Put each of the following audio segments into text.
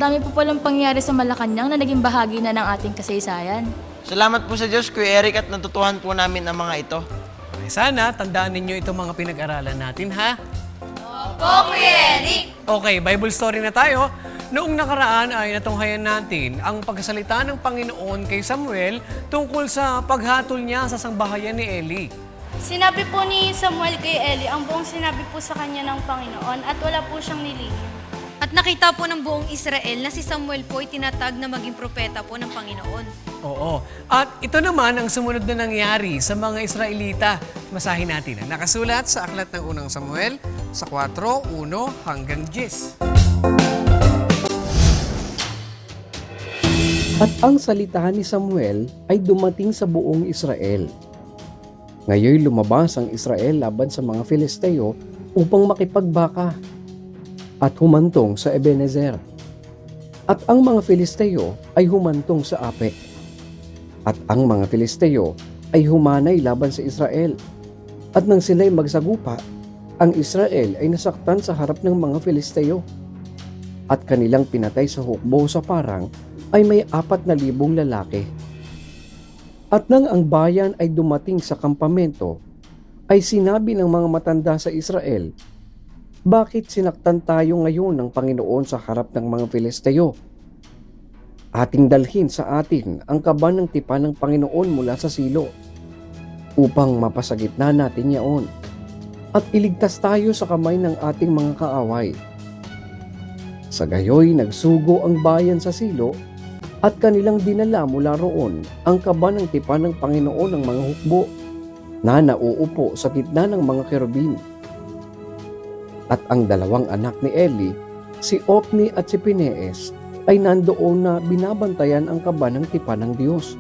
dami po palang pangyayari sa Malacanang na naging bahagi na ng ating kasaysayan. Salamat po sa Diyos, Kuya Eric, at natutuhan po namin ang mga ito. Sana tandaan ninyo itong mga pinag-aralan natin, ha? Opo, Kuya Eric! Okay, Bible story na tayo. Noong nakaraan ay natunghayan natin ang pagsasalita ng Panginoon kay Samuel tungkol sa paghatol niya sa sangbahayan ni Eli. Sinabi po ni Samuel kay Eli ang buong sinabi po sa kanya ng Panginoon at wala po siyang nilihim. At nakita po ng buong Israel na si Samuel po ay tinatag na maging propeta po ng Panginoon. Oo. At ito naman ang sumunod na nangyari sa mga Israelita. Masahin natin ang nakasulat sa Aklat ng Unang Samuel sa 4:1 hanggang 10. At ang salita ni Samuel ay dumating sa buong Israel. Ngayon lumabas ang Israel laban sa mga Filisteo upang makipagbaka at humantong sa Ebenezer. At ang mga Filisteo ay humantong sa Apek. At ang mga Filisteo ay humanay laban sa Israel. At nang sila'y magsagupa, ang Israel ay nasaktan sa harap ng mga Filisteo. At kanilang pinatay sa hukbo sa parang ay may 4,000 lalaki. At nang ang bayan ay dumating sa kampamento, ay sinabi ng mga matanda sa Israel, "Bakit sinaktan tayo ngayon ng Panginoon sa harap ng mga Filisteo? Ating dalhin sa atin ang kaba ng tipan ng Panginoon mula sa silo, upang mapasagitna natin yaon, at iligtas tayo sa kamay ng ating mga kaaway." Sa gayoy nagsugo ang bayan sa silo, at kanilang dinala mula roon ang kaba ng tipan ng Panginoon ng mga hukbo na nauupo sa gitna ng mga kerubin. At ang dalawang anak ni Eli, si Opni at si Pinees, ay nandoon na binabantayan ang kaba ng tipan ng Diyos.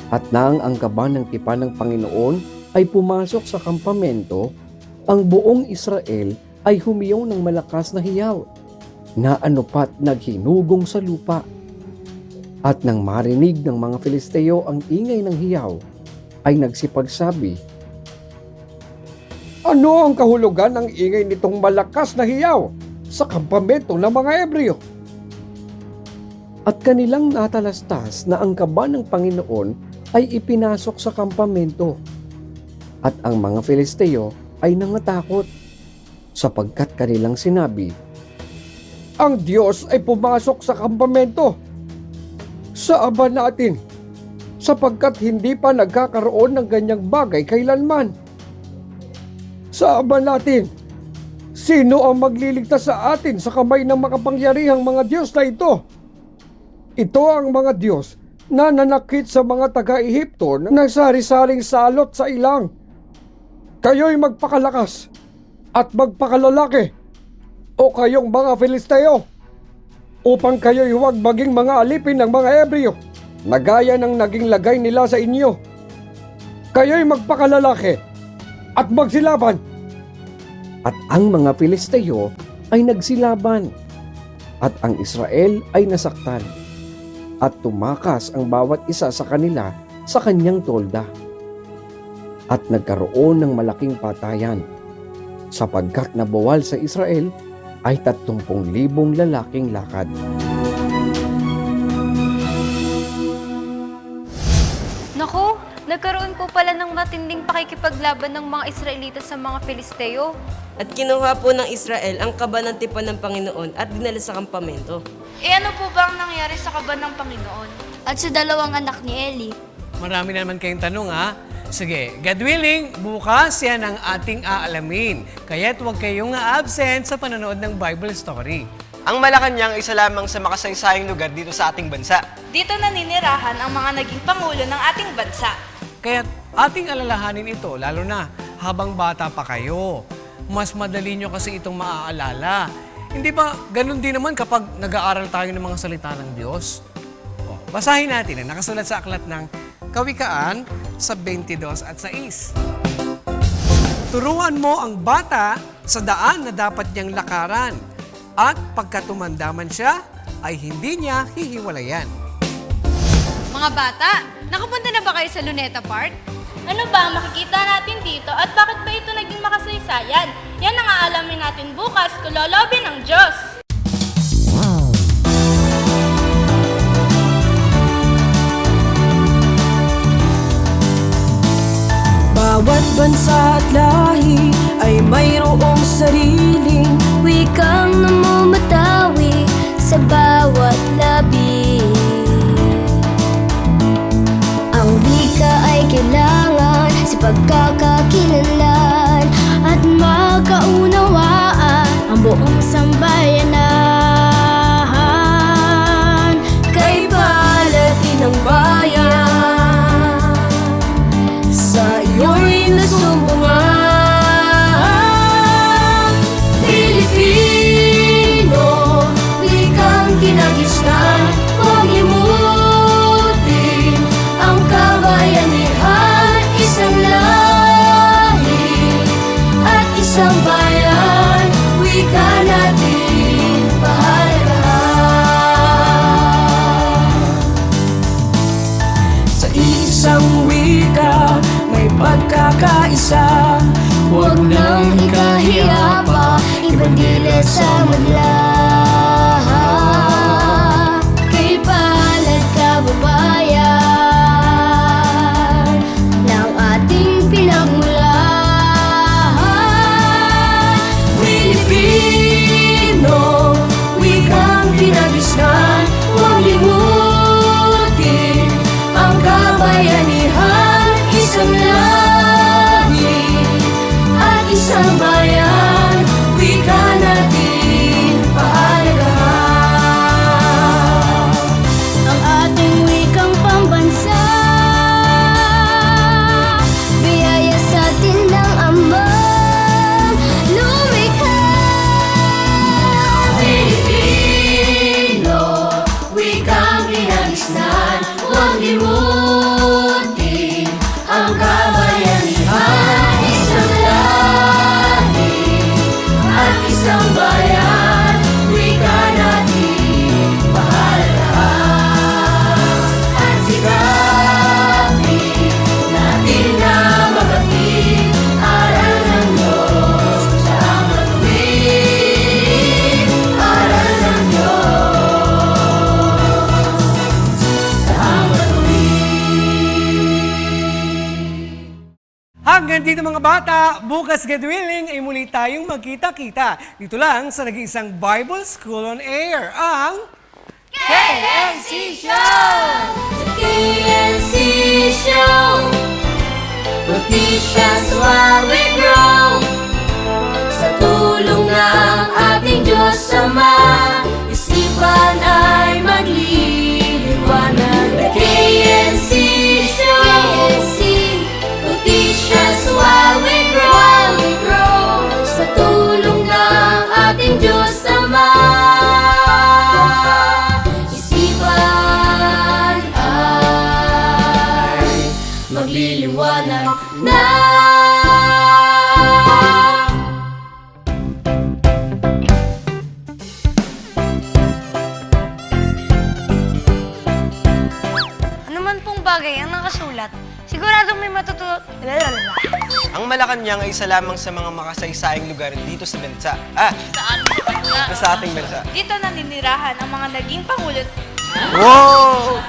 At nang ang kaba ng tipan ng Panginoon ay pumasok sa kampamento, ang buong Israel ay humiyaw ng malakas na hiyaw, na anupat naghinugong sa lupa. At nang marinig ng mga Filisteo ang ingay ng hiyaw, ay nagsipagsabi, "Ano ang kahulugan ng ingay nitong malakas na hiyaw sa kampamento ng mga Hebreo?" At kanilang natalastas na ang kaba ng Panginoon ay ipinasok sa kampamento. At ang mga Filisteo ay nangatakot, sapagkat kanilang sinabi, "Ang Diyos ay pumasok sa kampamento sa aba natin, sapagkat hindi pa nagkakaroon ng ganyang bagay kailanman. Sa aba natin, sino ang magliligtas sa atin sa kamay ng makapangyarihang mga Diyos na ito? Ito ang mga Diyos na nanakit sa mga taga-Ehipto na sari-saring salot sa ilang. Kayo'y magpakalakas at magpakalalaki, o kayong mga Filisteo, upang kayo'y huwag maging mga alipin ng mga Hebreo, na gaya ng naging lagay nila sa inyo. Kayo'y magpakalalaki at magsilaban." At ang mga Filisteo ay nagsilaban, at ang Israel ay nasaktan, at tumakas ang bawat isa sa kanila sa kanyang tolda. At nagkaroon ng malaking patayan, sapagkat nabawal sa Israel ay 30,000 lalaking lakad. Naku, nagkaroon po pala ng matinding pakikipaglaban ng mga Israelita sa mga Filisteo. At kinuha po ng Israel ang kaba ng tipan ng Panginoon at dinala sa kampamento. Ano po ba ang nangyari sa kaba ng Panginoon? At sa dalawang anak ni Eli. Marami na naman kayong tanong, ha? Sige, God willing, bukas yan ang ating aalamin. Kaya't huwag kayong absent sa panonood ng Bible story. Ang Malacanang ay isa lamang sa makasaysayang lugar dito sa ating bansa. Dito naninirahan ang mga naging pangulo ng ating bansa. Kaya't ating alalahanin ito, lalo na habang bata pa kayo. Mas madali nyo kasi itong maaalala. Hindi ba ganun din naman kapag nag-aaral tayo ng mga salita ng Diyos? Basahin natin ang nakasulat sa Aklat ng Kawikaan sa 22 at 6. "Turuan mo ang bata sa daan na dapat niyang lakaran, at pagkatumanda man siya, ay hindi niya hihiwalayan." Mga bata, nakapunta na ba kayo sa Luneta Park? Ano ba ang makikita natin dito at bakit ba ito naging makasaysayan? Yan ang aalamin natin bukas kung lolobin ng Diyos. bansa at lahi ay mayroong sariling wikang namumatawi sa bawat labi. Ang wika ay kailangan sa pagkakakilanlan at magkaunawaan ang buong sambayanan. kay palatin ng bayan, sa iyo'y nasumbungan. Pilipino, wikang kinagisnan, huwag limutin ang kabayanihan. Isang lahi at isang bayan, wika natin pahalagahan. Sa isang wika may pagkakaisa, huwag nang ikahiya pa, ibandila sa madla. Kay palad kababayan ng ating pinagmulan. Pilipino, wikang kinagisnan, huwag limutin ang kabayanihan. Isang lahi at isang bayan, wika natin pahalagahan. Ang ating wikang pambansa, biyaya sa atin ng Amang lumikha. Pilipino, wikang kinagisnan, huwag limutin ang kabayanihan. Isang lahi at isang bayan, wika natin pahalagahan. At sikapin natin na mabatid aral ng Diyos sa matuwid. Aral ng Diyos sa matuwid. Hanggang dito mga bata, bukas God willing ay muli tayong magkita-kita. Dito lang sa nag-iisang Bible School on Air, ang KNC Show, Noticias while we grow. Sa tulong ng ating Diyos Ama, isipan ay magliliwanag. The KNC Show, Noticias while we grow. Sa tulong ng ating Diyos Ama, isipan ay magliliwanag na. Ano man pong bagay ang nakasulat, siguradong may matutunan. Ang Malacanang ay isa lamang sa mga makasaysayang lugar dito sa bansa. Sa ating bansa. Dito naninirahan ang mga naging pangulo Wow!